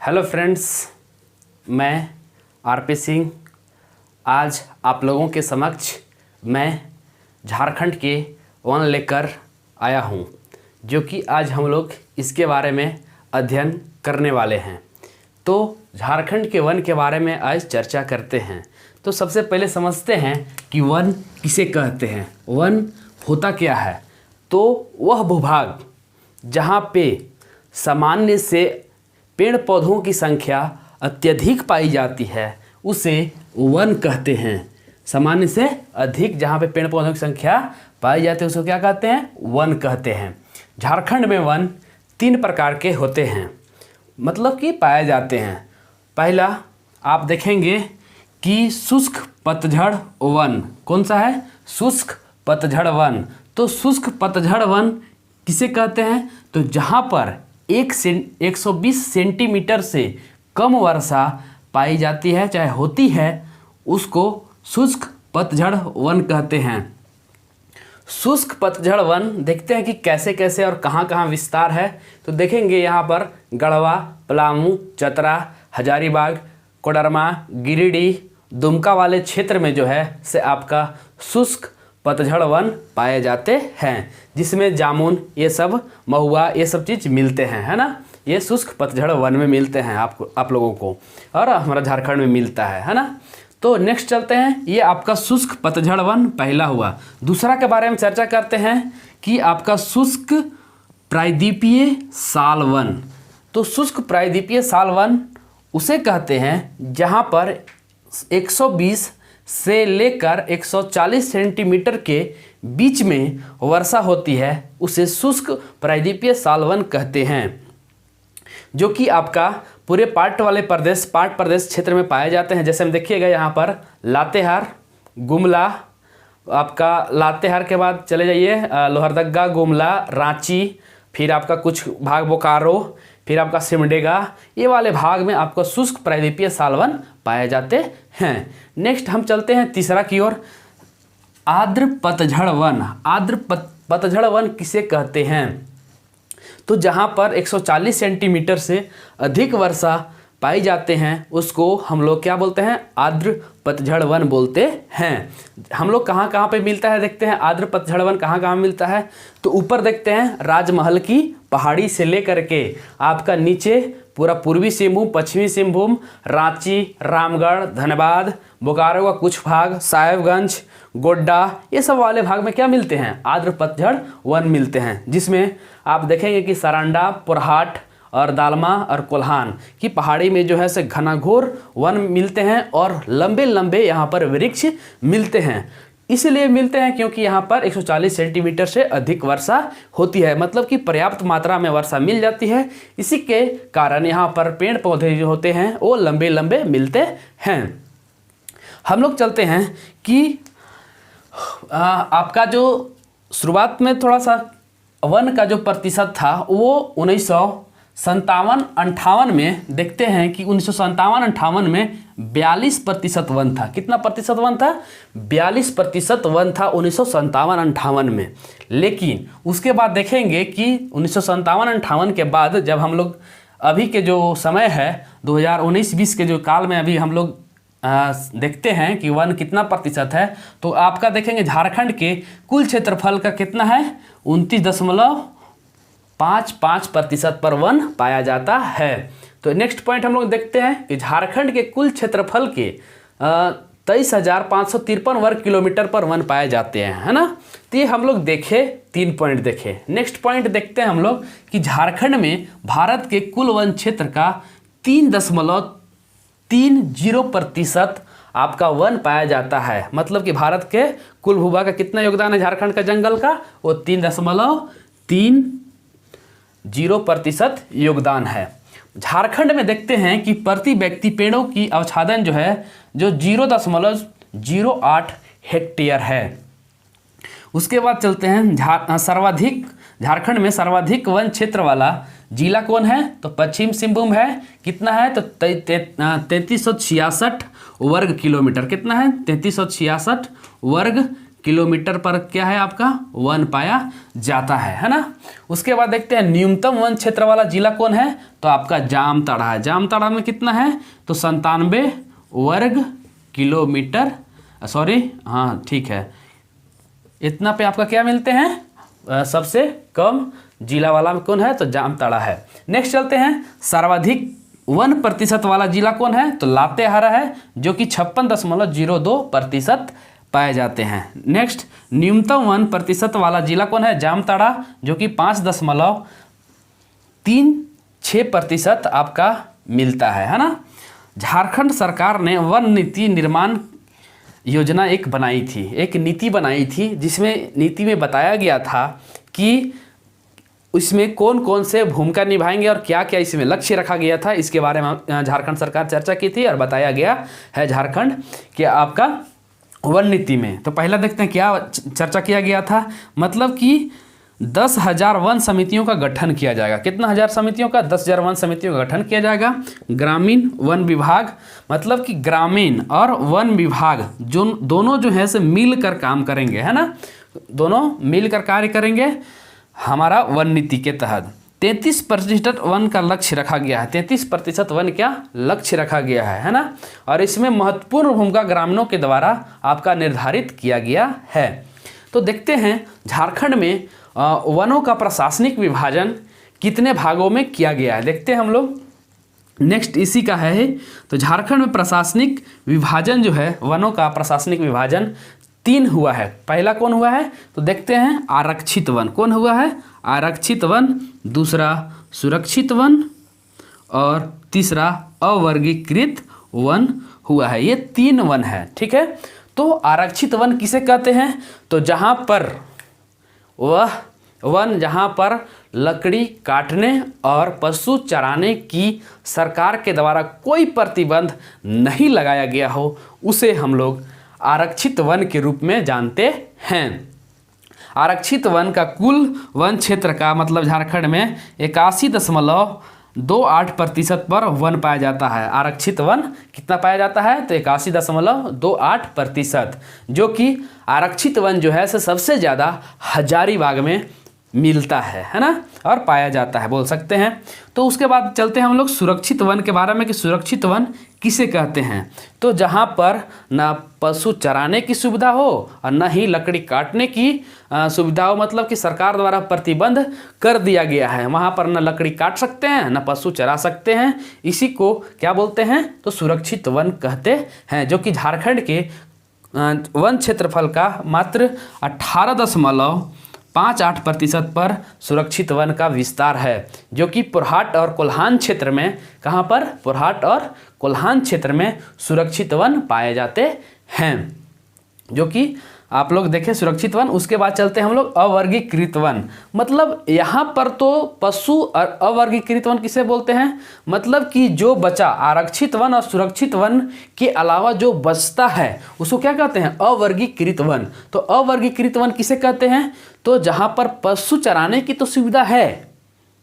Hello friends, मैं RP Singh आज आप लोगों के समक्ष मैं झारखंड के वन लेकर आया हूं, जो कि आज हम लोग इसके बारे में अध्ययन करने वाले हैं। तो झारखंड के वन के बारे में आज चर्चा करते हैं। तो सबसे पहले समझते हैं कि वन किसे कहते हैं, वन होता क्या है। तो वह भूभाग जहाँ पे सामान्य से पेड़ पौधों की संख्या अत्यधिक पाई जाती है उसे वन कहते हैं। सामान्य से अधिक जहाँ पे पेड़ पौधों की संख्या पाई जाती है उसको क्या कहते हैं, वन कहते हैं। झारखंड में वन 3 प्रकार के होते हैं, मतलब कि पाए जाते हैं। पहला आप देखेंगे कि शुष्क पतझड़ वन। कौन सा है? शुष्क पतझड़ वन। तो शुष्क पतझड़ वन किसे कहते हैं? तो जहाँ पर 120 सेंटीमीटर से कम वर्षा पाई जाती है चाहे होती है उसको शुष्क पतझड़ वन कहते हैं। शुष्क पतझड़ वन देखते हैं कि कैसे कैसे और कहाँ कहाँ विस्तार है। तो देखेंगे यहाँ पर गढ़वा, पलामू, चतरा, हजारीबाग, कोडरमा, गिरिडीह, दुमका वाले क्षेत्र में जो है से आपका शुष्क पतझड़ वन पाए जाते हैं, जिसमें जामुन, ये सब महुआ, ये सब चीज़ मिलते हैं, है ना। ये शुष्क पतझड़ वन में मिलते हैं आप लोगों को, और हमारा झारखंड में मिलता है ना। तो नेक्स्ट चलते हैं, ये आपका शुष्क पतझड़ वन पहला हुआ। दूसरा के बारे में चर्चा करते हैं कि आपका शुष्क प्रायद्वीपीय साल वन। तो शुष्क प्रायद्वीपीय साल वन उसे कहते हैं जहाँ पर 120 से लेकर 140 सेंटीमीटर के बीच में वर्षा होती है, उसे शुष्क प्रायद्वीपीय साल वन कहते हैं, जो कि आपका पूरे पाट प्रदेश क्षेत्र में पाए जाते हैं। जैसे हम देखिएगा यहाँ पर लातेहार, गुमला, आपका लातेहार के बाद चले जाइए लोहरदगा, गुमला, रांची, फिर आपका कुछ भाग बोकारो, फिर आपका सिमडेगा, ये वाले भाग में आपको शुष्क प्रायद्वीपीय साल वन पाए जाते हैं। नेक्स्ट हम चलते हैं तीसरा की ओर, आर्द्र पतझड़ वन। आर्द्र पतझड़ वन किसे कहते हैं? तो जहाँ पर 140 सेंटीमीटर से अधिक वर्षा पाई जाते हैं उसको हम लोग क्या बोलते हैं, आर्द्र पतझड़ वन बोलते हैं। हम लोग कहाँ कहाँ पे मिलता है देखते हैं, आर्द्र पतझड़ वन कहाँ कहाँ मिलता है। तो ऊपर देखते हैं राजमहल की पहाड़ी से लेकर के आपका नीचे पूरा पूर्वी सिंहभूम, पश्चिमी सिंहभूम, रांची, रामगढ़, धनबाद, बोकारो का कुछ भाग, साहेबगंज, गोड्डा, ये सब वाले भाग में क्या मिलते हैं, आर्द्र पतझड़ वन मिलते हैं। जिसमें आप देखेंगे कि सरांडा, पुरहाट और दालमा और कोल्हान की पहाड़ी में जो है से घनाघोर वन मिलते हैं और लंबे लंबे यहाँ पर वृक्ष मिलते हैं। इसलिए मिलते हैं क्योंकि यहाँ पर 140 सेंटीमीटर से अधिक वर्षा होती है, मतलब कि पर्याप्त मात्रा में वर्षा मिल जाती है। इसी के कारण यहाँ पर पेड़ पौधे जो होते हैं वो लंबे लंबे मिलते हैं। हम लोग चलते हैं कि आपका जो शुरुआत में थोड़ा सा वन का जो प्रतिशत था वो 1957-58 में देखते हैं कि 1957-58 में 42% वन था। कितना प्रतिशत वन था? 42% वन था 1957-58 में। लेकिन उसके बाद देखेंगे कि 1957-58 के बाद जब हम लोग अभी के जो समय है 2019-20 के जो काल में अभी हम लोग देखते हैं कि वन कितना प्रतिशत है, तो आपका देखेंगे झारखंड के कुल क्षेत्रफल का कितना है, 29.55% पर वन पाया जाता है। तो नेक्स्ट पॉइंट हम लोग देखते हैं कि झारखंड के कुल क्षेत्रफल के 23,553 वर्ग किलोमीटर पर वन पाए जाते हैं, है ना। तो ये हम लोग देखे 3 पॉइंट देखे। नेक्स्ट पॉइंट देखते हैं हम लोग कि झारखंड में भारत के कुल वन क्षेत्र का 3.30% आपका वन पाया जाता है। मतलब कि भारत के कुल भूभाग का कितना योगदान है झारखंड का जंगल का, वो 3.30% योगदान है। झारखंड में देखते हैं कि प्रति व्यक्ति पेड़ों की आच्छादन जो है जो 0.08 हेक्टेयर है। उसके बाद चलते हैं झारखंड में सर्वाधिक वन क्षेत्र वाला जिला कौन है? तो पश्चिम सिंहभूम है। कितना है? तो 3366 वर्ग किलोमीटर। कितना है? 3366 वर्ग किलोमीटर पर क्या है आपका वन पाया जाता है ना। उसके बाद देखते हैं न्यूनतम वन क्षेत्र वाला जिला कौन है, तो आपका जामताड़ा है। जामताड़ा में कितना है, तो 97 वर्ग किलोमीटर, सॉरी हाँ ठीक है, इतना पे आपका क्या मिलते हैं, सबसे कम जिला वाला में कौन है, तो जामताड़ा है। नेक्स्ट चलते हैं, सर्वाधिक 1% वाला जिला कौन है, तो लातेहारा है, जो कि 56.02% पाए जाते हैं। नेक्स्ट न्यूनतम 1% वाला जिला कौन है, जामताड़ा, जो कि 5.36% आपका मिलता है ना। झारखंड सरकार ने वन नीति निर्माण योजना एक बनाई थी, एक नीति बनाई थी, जिसमें नीति में बताया गया था कि इसमें कौन कौन से भूमिका निभाएंगे और क्या क्या इसमें लक्ष्य रखा गया था, इसके बारे में झारखंड सरकार चर्चा की थी और बताया गया है झारखंड के आपका वन नीति में। तो पहला देखते हैं क्या चर्चा किया गया था, मतलब कि 10,000 वन समितियों का गठन किया जाएगा। कितना हजार समितियों का, 10,000 वन समितियों का गठन किया जाएगा। ग्रामीण वन विभाग, मतलब कि ग्रामीण और वन विभाग जो दोनों जो है से मिलकर काम करेंगे, है ना, दोनों मिलकर कार्य करेंगे हमारा वन नीति के तहत। 33% वन का लक्ष्य रखा गया है, 33% वन क्या लक्ष्य रखा गया है ना। और इसमें महत्वपूर्ण भूमिका ग्रामीणों के द्वारा आपका निर्धारित किया गया है। तो देखते हैं झारखंड में वनों का प्रशासनिक विभाजन कितने भागों में किया गया है, देखते हैं हम लोग। नेक्स्ट इसी का है, तो झारखंड में प्रशासनिक विभाजन जो है, वनों का प्रशासनिक विभाजन 3 हुआ है। पहला कौन हुआ है, तो देखते हैं आरक्षित वन। कौन हुआ है, आरक्षित वन, दूसरा सुरक्षित वन और तीसरा अवर्गीकृत वन हुआ है। ये 3 वन है, ठीक है। तो आरक्षित वन किसे कहते हैं, तो जहाँ पर वह वन जहाँ पर लकड़ी काटने और पशु चराने की सरकार के द्वारा कोई प्रतिबंध नहीं लगाया गया हो, उसे हम लोग आरक्षित वन के रूप में जानते हैं। आरक्षित वन का कुल वन क्षेत्र का मतलब झारखंड में 81.28% पर वन पाया जाता है। आरक्षित वन कितना पाया जाता है, तो 81.28%, जो कि आरक्षित वन जो है सबसे ज़्यादा हजारीबाग में मिलता है ना, और पाया जाता है बोल सकते हैं। तो उसके बाद चलते हैं हम लोग सुरक्षित वन के बारे में कि सुरक्षित वन किसे कहते हैं, तो जहाँ पर ना पशु चराने की सुविधा हो और न ही लकड़ी काटने की सुविधा हो, मतलब कि सरकार द्वारा प्रतिबंध कर दिया गया है, वहाँ पर न लकड़ी काट सकते हैं न पशु चरा सकते हैं, इसी को क्या बोलते हैं, तो सुरक्षित वन कहते हैं। जो कि झारखंड के वन क्षेत्रफल का मात्र 18.58% पर सुरक्षित वन का विस्तार है, जो कि पुरहाट और कोल्हान क्षेत्र में, कहाँ पर, पुरहाट और कोल्हान क्षेत्र में सुरक्षित वन पाए जाते हैं, जो कि आप लोग देखें सुरक्षित वन। उसके बाद चलते हैं हम लोग अवर्गीकृत वन, मतलब यहाँ पर तो पशु और अवर्गीकृत वन किसे बोलते हैं, मतलब कि जो बचा आरक्षित वन और सुरक्षित वन के अलावा जो बचता है उसको क्या कहते हैं, अवर्गीकृत वन। तो अवर्गीकृत वन किसे कहते हैं, तो जहाँ पर पशु चराने की तो सुविधा है,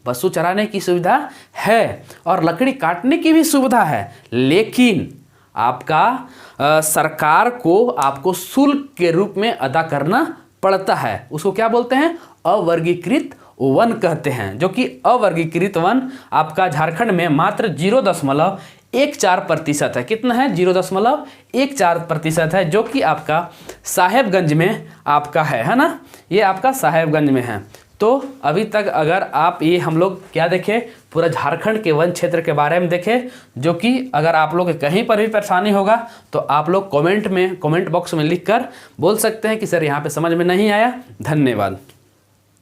पशु चराने की सुविधा है और लकड़ी काटने की भी सुविधा है, लेकिन आपका सरकार को आपको शुल्क के रूप में अदा करना पड़ता है, उसको क्या बोलते हैं, अवर्गीकृत वन कहते हैं। जो कि अवर्गीकृत वन आपका झारखंड में मात्र 0.14% है। कितना है, 0.14% है, जो कि आपका साहेबगंज में आपका है ना, ये आपका साहेबगंज में है। तो अभी तक अगर आप ये हम लोग क्या देखें, पूरा झारखंड के वन क्षेत्र के बारे में देखें, जो कि अगर आप लोग कहीं पर भी परेशानी होगा तो आप लोग कमेंट बॉक्स में लिखकर बोल सकते हैं कि सर यहाँ पे समझ में नहीं आया। धन्यवाद।